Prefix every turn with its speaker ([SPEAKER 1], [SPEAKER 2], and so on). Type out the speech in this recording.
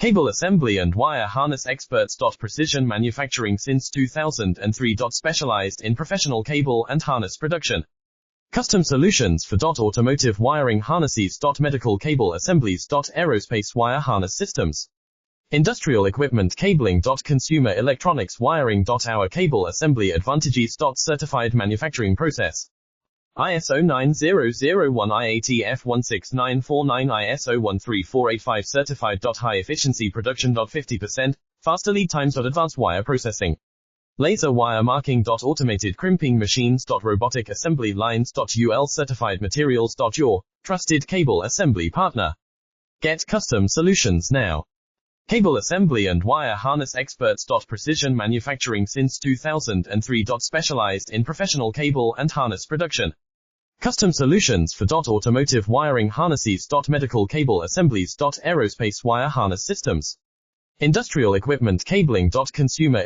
[SPEAKER 1] Cable assembly and wire harness experts. Precision manufacturing since 2003. Specialized in professional cable and harness production. Custom solutions for automotive wiring harnesses. Medical cable assemblies. Aerospace wire harness systems. Industrial equipment cabling. Consumer electronics wiring. Our cable assembly advantages. Certified manufacturing process. ISO 9001 IATF 16949 ISO 13485 certified. High efficiency production. 50% faster lead times. Advanced wire processing. Laser wire marking. Automated crimping machines. Robotic assembly lines. UL certified materials. Your trusted cable assembly partner. Get custom solutions now. Cable assembly and wire harness experts. Precision manufacturing since 2003. Specialized in professional cable and harness production. Custom solutions for automotive wiring harnesses. Medical cable assemblies. Aerospace wire harness systems. Industrial equipment cabling. Consumer